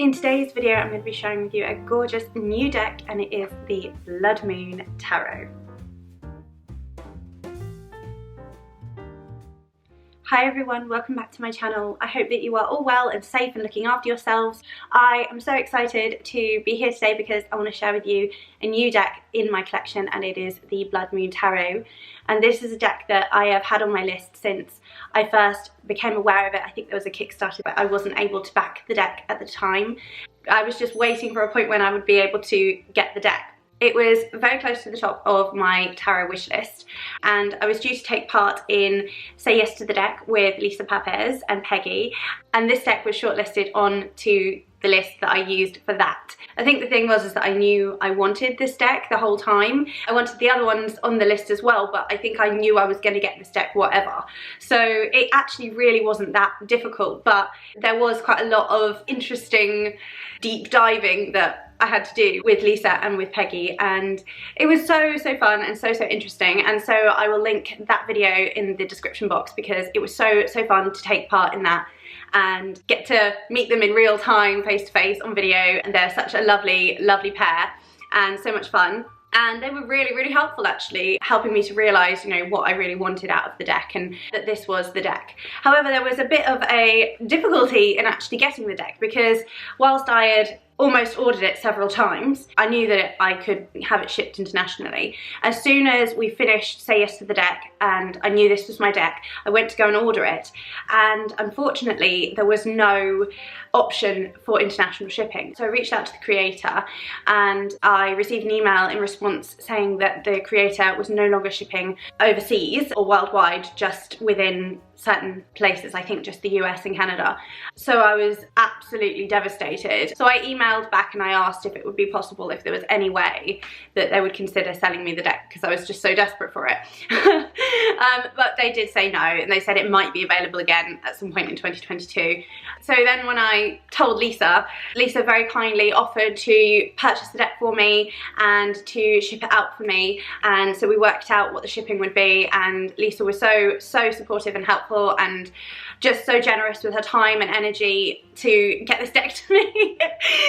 In today's video, I'm going to be sharing with you a gorgeous new deck, and it is the Blood Moon Tarot. Hi everyone, welcome back to my channel. I hope that you are all well and safe and looking after yourselves. I am so excited to be here today because I want to share with you a new deck in my collection, and it is the Blood Moon Tarot. And this is a deck that I have had on my list since I first became aware of it. I think there was a Kickstarter, but I wasn't able to back the deck at the time. I was just waiting for a point when I would be able to get the deck. It was very close to the top of my tarot wish list, and I was due to take part in Say Yes to the Deck with Lisa and Peggy, and this deck was shortlisted on to the list that I used for that. I think the thing was that I knew I wanted this deck the whole time. I wanted the other ones on the list as well, but I think I knew I was going to get this deck whatever. So it actually really wasn't that difficult, but there was quite a lot of interesting deep diving that I had to do with Lisa and with Peggy, and it was so fun and so interesting. And so I will link that video in the description box because it was so fun to take part in that and get to meet them in real time, face to face on video. And they're such a lovely pair and so much fun. And they were really helpful, actually, helping me to realise, you know, what I really wanted out of the deck and that this was the deck. However, there was a bit of a difficulty in actually getting the deck because whilst I had almost ordered it several times, I knew that I could have it shipped internationally. As soon as we finished Say Yes to the Deck and I knew this was my deck, I went to go and order it, and unfortunately there was no option for international shipping. So I reached out to the creator and I received an email in response saying that the creator was no longer shipping overseas or worldwide, just within certain places, I think just the US and Canada. So I was absolutely devastated. So I emailed back and I asked if it would be possible, if there was any way that they would consider selling me the deck, because I was just so desperate for it. But they did say no, and they said it might be available again at some point in 2022. So then when I told Lisa very kindly offered to purchase the deck for me and to ship it out for me, and so we worked out what the shipping would be, and Lisa was so supportive and helpful and just so generous with her time and energy to get this deck to me.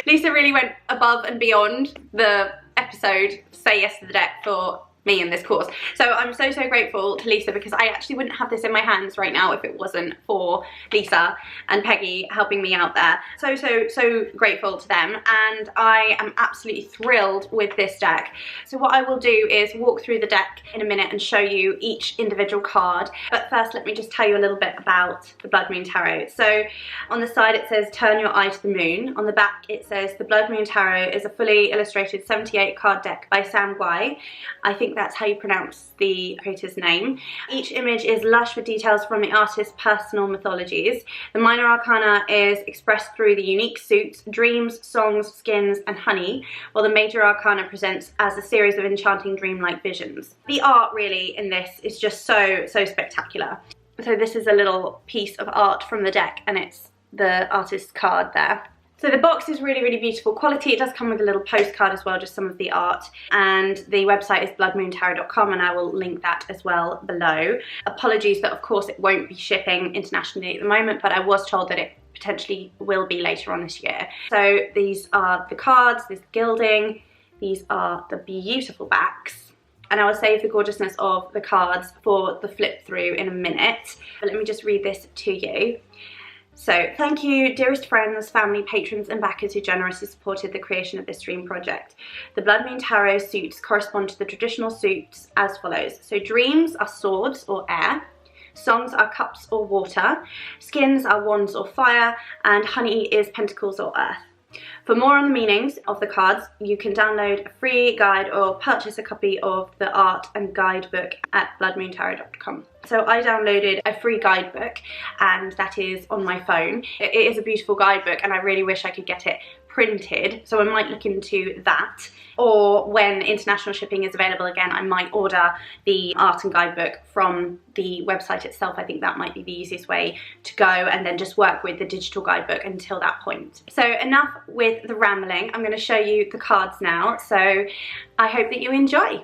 Lisa really went above and beyond the episode Say Yes to the Deck for me in this course. So I'm so grateful to Lisa, because I actually wouldn't have this in my hands right now if it wasn't for Lisa and Peggy helping me out there. So grateful to them, and I am absolutely thrilled with this deck. So what I will do is walk through the deck in a minute and show you each individual card, but first let me just tell you a little bit about the Blood Moon Tarot. So on the side it says turn your eye to the moon. On the back it says the Blood Moon Tarot is a fully illustrated 78 card deck by Sam Guai. I think that's how you pronounce the creator's name. Each image is lush with details from the artist's personal mythologies. The minor arcana is expressed through the unique suits, dreams, songs, skins, and honey, while the major arcana presents as a series of enchanting dreamlike visions. The art really in this is just so spectacular. So this is a little piece of art from the deck, and it's the artist's card there. So the box is really beautiful quality. It does come with a little postcard as well, just some of the art, and the website is bloodmoontarot.com, and I will link that as well below. Apologies that of course it won't be shipping internationally at the moment, but I was told that it potentially will be later on this year. So these are the cards, this gilding, these are the beautiful backs. And I will save the gorgeousness of the cards for the flip through in a minute, but let me just read this to you. So, thank you, dearest friends, family, patrons and backers who generously supported the creation of this dream project. The Blood Moon Tarot suits correspond to the traditional suits as follows. So dreams are swords or air, songs are cups or water, skins are wands or fire, and honey is pentacles or earth. For more on the meanings of the cards, you can download a free guide or purchase a copy of the art and guidebook at bloodmoontarot.com. So I downloaded a free guidebook, and that is on my phone. It is a beautiful guidebook, and I really wish I could get it printed, so I might look into that. Or when international shipping is available again, I might order the art and guidebook from the website itself. I think that might be the easiest way to go, and then just work with the digital guidebook until that point. So enough with the rambling. I'm going to show you the cards now, so I hope that you enjoy.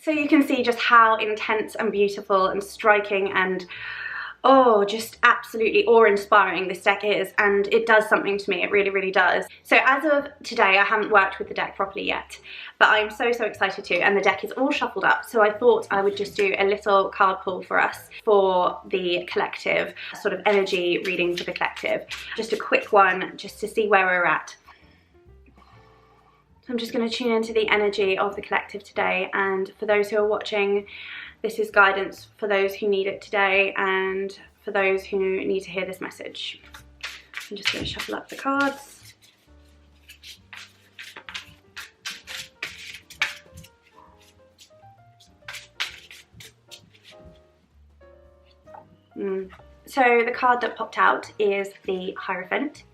So you can see just how intense and beautiful and striking and oh, just absolutely awe-inspiring this deck is, and it does something to me, it really, really does. So as of today, I haven't worked with the deck properly yet, but I'm so excited to, and the deck is all shuffled up, so I thought I would just do a little card pull for us for the collective, sort of energy reading for the collective. Just a quick one, just to see where we're at. So I'm just going to tune into the energy of the collective today, and for those who are watching, this is guidance for those who need it today and for those who need to hear this message. I'm just going to shuffle up the cards. So the card that popped out is the Hierophant,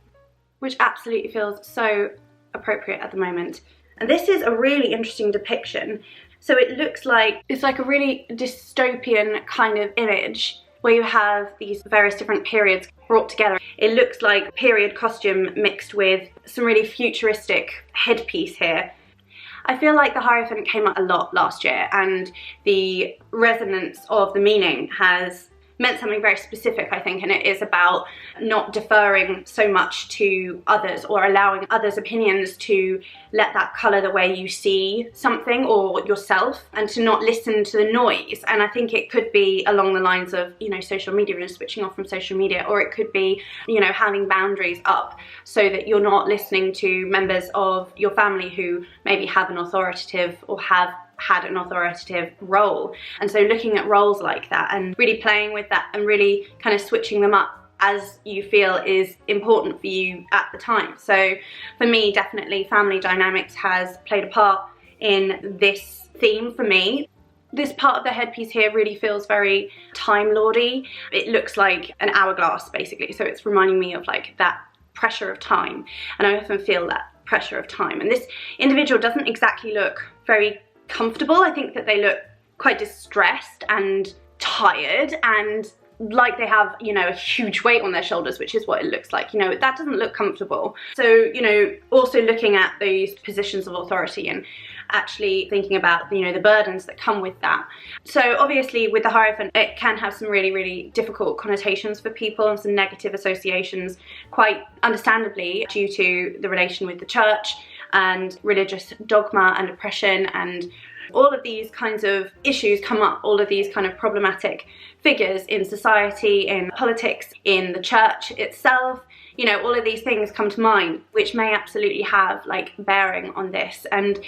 which absolutely feels so appropriate at the moment. And this is a really interesting depiction. So it looks like, it's like a really dystopian kind of image where you have these various different periods brought together. It looks like period costume mixed with some really futuristic headpiece here. I feel like the Hierophant came up a lot last year, and the resonance of the meaning has meant something very specific, I think, and it is about not deferring so much to others or allowing others' opinions to let that colour the way you see something or yourself, and to not listen to the noise. And I think it could be along the lines of, you know, social media and switching off from social media, or it could be, you know, having boundaries up so that you're not listening to members of your family who maybe have an authoritative or have had an authoritative role. And so looking at roles like that and really playing with that and really kind of switching them up as you feel is important for you at the time. So for me, definitely family dynamics has played a part in this theme for me. This part of the headpiece here really feels very Time Lordy. It looks like an hourglass basically, so it's reminding me of like that pressure of time, and I often feel that pressure of time. And this individual doesn't exactly look very comfortable. I think that they look quite distressed and tired and like they have, you know, a huge weight on their shoulders, which is what it looks like. You know, that doesn't look comfortable. So, you know, also looking at those positions of authority and actually thinking about, you know, the burdens that come with that. So obviously with the Hierophant, it can have some really, really difficult connotations for people and some negative associations, quite understandably, due to the relation with the church and religious dogma and oppression, and all of these kinds of issues come up, all of these kind of problematic figures in society, in politics, in the church itself. You know, all of these things come to mind, which may absolutely have like bearing on this. And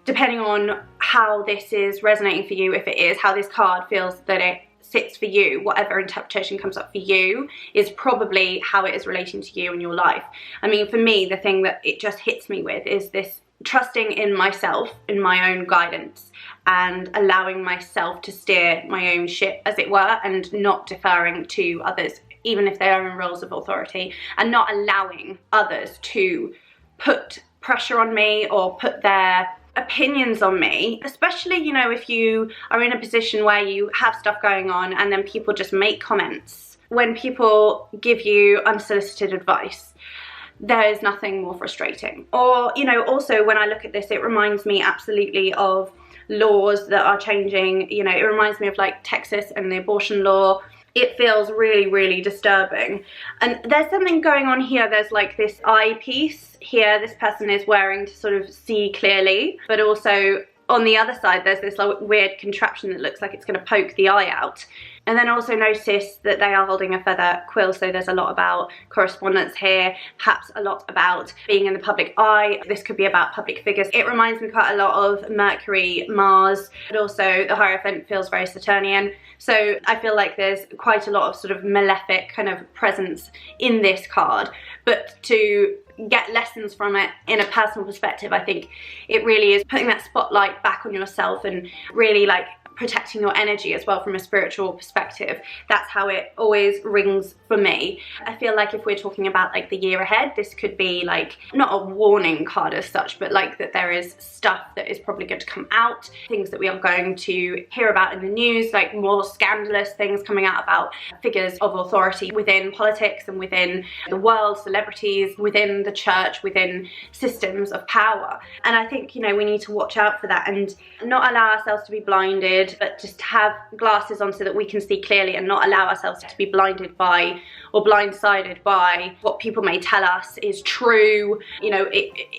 depending on how this is resonating for you, if it is, how this card feels that it sits for you, whatever interpretation comes up for you is probably how it is relating to you in your life. I mean, for me, the thing that it just hits me with is this trusting in myself, in my own guidance, and allowing myself to steer my own ship, as it were, and not deferring to others, even if they are in roles of authority, and not allowing others to put pressure on me or put their opinions on me, especially, you know, if you are in a position where you have stuff going on and then people just make comments. When people give you unsolicited advice, there is nothing more frustrating. Or, you know, also when I look at this, it reminds me absolutely of laws that are changing. You know, it reminds me of like Texas and the abortion law. It feels really, really disturbing. And there's something going on here. There's like this eyepiece here this person is wearing to sort of see clearly, but also on the other side there's this like weird contraption that looks like it's going to poke the eye out. And then also notice that they are holding a feather quill, so there's a lot about correspondence here, perhaps a lot about being in the public eye. This could be about public figures. It reminds me quite a lot of Mercury, Mars, but also the Hierophant feels very Saturnian. So I feel like there's quite a lot of sort of malefic kind of presence in this card. But to get lessons from it in a personal perspective, I think it really is putting that spotlight back on yourself and really like protecting your energy as well from a spiritual perspective. That's how it always rings for me. I feel like if we're talking about like the year ahead, this could be like not a warning card as such, but like that there is stuff that is probably going to come out, things that we are going to hear about in the news, like more scandalous things coming out about figures of authority within politics and within the world, celebrities, within the church, within systems of power. And I think, you know, we need to watch out for that and not allow ourselves to be blinded, but just have glasses on so that we can see clearly and not allow ourselves to be blinded by or blindsided by what people may tell us is true, you know,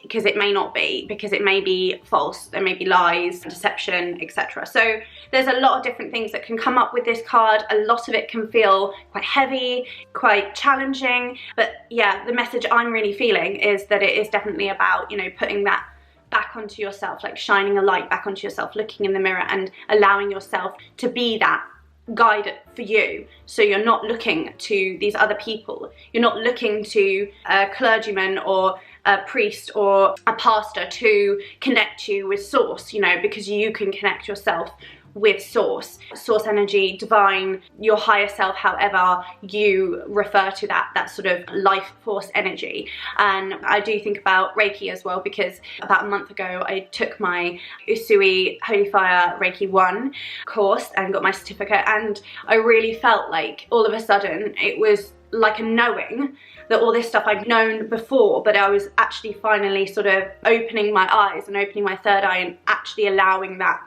because it may not be, because it may be false, there may be lies, deception, etc. So there's a lot of different things that can come up with this card. A lot of it can feel quite heavy, quite challenging, but yeah, the message I'm really feeling is that it is definitely about, you know, putting that back onto yourself, like shining a light back onto yourself, looking in the mirror and allowing yourself to be that guide for you. So you're not looking to these other people, you're not looking to a clergyman or a priest or a pastor to connect you with source, you know, because you can connect yourself with source energy, divine, your higher self, however you refer to that sort of life force energy. And I do think about Reiki as well, because about a month ago I took my Usui Holy Fire Reiki 1 course and got my certificate, and I really felt like all of a sudden it was like a knowing that all this stuff I'd known before, but I was actually finally sort of opening my eyes and opening my third eye and actually allowing that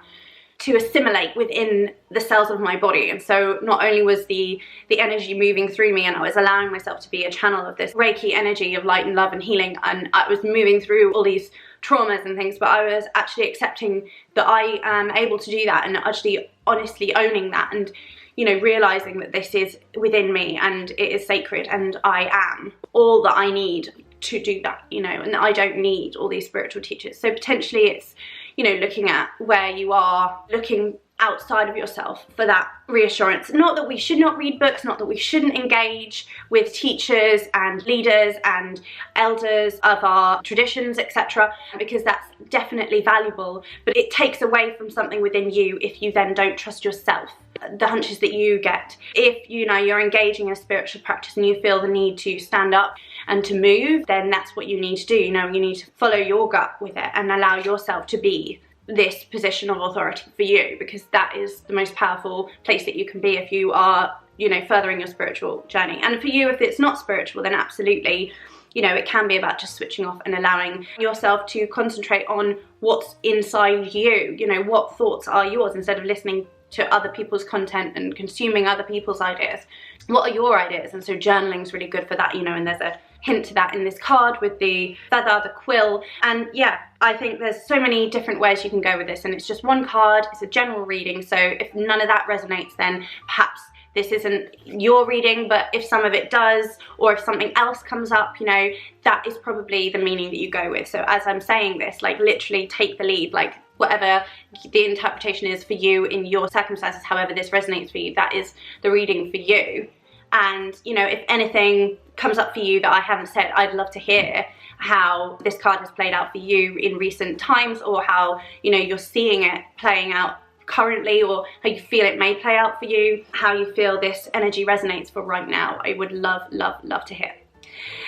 to assimilate within the cells of my body. And so not only was the energy moving through me, and I was allowing myself to be a channel of this Reiki energy of light and love and healing, and I was moving through all these traumas and things, but I was actually accepting that I am able to do that and actually honestly owning that, and you know, realizing that this is within me and it is sacred and I am all that I need to do that, you know, and I don't need all these spiritual teachers. So potentially it's, you know, looking at where you are, looking outside of yourself for that reassurance. Not that we should not read books, not that we shouldn't engage with teachers and leaders and elders of our traditions, etc., because that's definitely valuable, but it takes away from something within you if you then don't trust yourself, the hunches that you get. If, you know, you're engaging in a spiritual practice and you feel the need to stand up and to move, then that's what you need to do. You know, you need to follow your gut with it and allow yourself to be this position of authority for you, because that is the most powerful place that you can be if you are, you know, furthering your spiritual journey. And for you, if it's not spiritual, then absolutely, you know, it can be about just switching off and allowing yourself to concentrate on what's inside you, you know, what thoughts are yours, instead of listening to other people's content and consuming other people's ideas. What are your ideas? And so journaling is really good for that, you know, and there's a hint to that in this card with the feather, the quill. And yeah, I think there's so many different ways you can go with this, and it's just one card, it's a general reading, so if none of that resonates, then perhaps this isn't your reading, but if some of it does, or if something else comes up, you know, that is probably the meaning that you go with. So as I'm saying this, like literally take the lead, like whatever the interpretation is for you in your circumstances, however this resonates for you, that is the reading for you. And you know, if anything comes up for you that I haven't said, I'd love to hear how this card has played out for you in recent times, or how, you know, you're seeing it playing out currently, or how you feel it may play out for you, how you feel this energy resonates for right now. I would love, love, love to hear.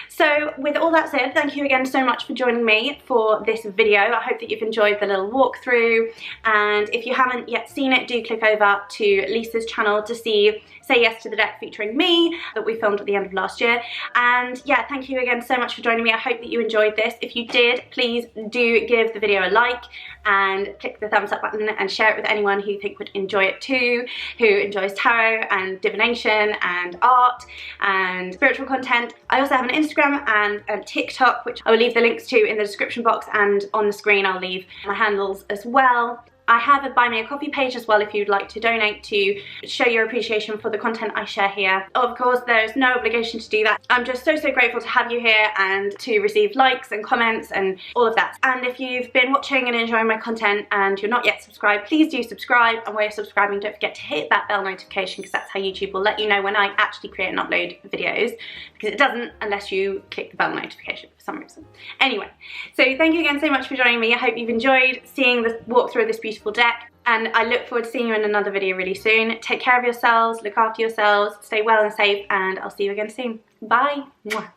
So with all that said, thank you again so much for joining me for this video. I hope that you've enjoyed the little walkthrough, and if you haven't yet seen it, do click over to Lisa's channel to see Say Yes to the Deck featuring me that we filmed at the end of last year. And yeah, thank you again so much for joining me. I hope that you enjoyed this. If you did, please do give the video a like and click the thumbs up button and share it with anyone who you think would enjoy it too, who enjoys tarot and divination and art and spiritual content. I also have an Instagram and a TikTok, which I will leave the links to in the description box, and on the screen I'll leave my handles as well. I have a Buy Me a Coffee page as well if you'd like to donate to show your appreciation for the content I share here. Of course, there is no obligation to do that. I'm just so grateful to have you here and to receive likes and comments and all of that. And if you've been watching and enjoying my content and you're not yet subscribed, please do subscribe. And while you're subscribing, don't forget to hit that bell notification, because that's how YouTube will let you know when I actually create and upload videos, because it doesn't unless you click the bell notification for some reason. Anyway, so thank you again so much for joining me. I hope you've enjoyed seeing the walkthrough of this beautiful deck. and I look forward to seeing you in another video really soon. Take care of yourselves, look after yourselves, stay well and safe, and I'll see you again soon. Bye. Mwah.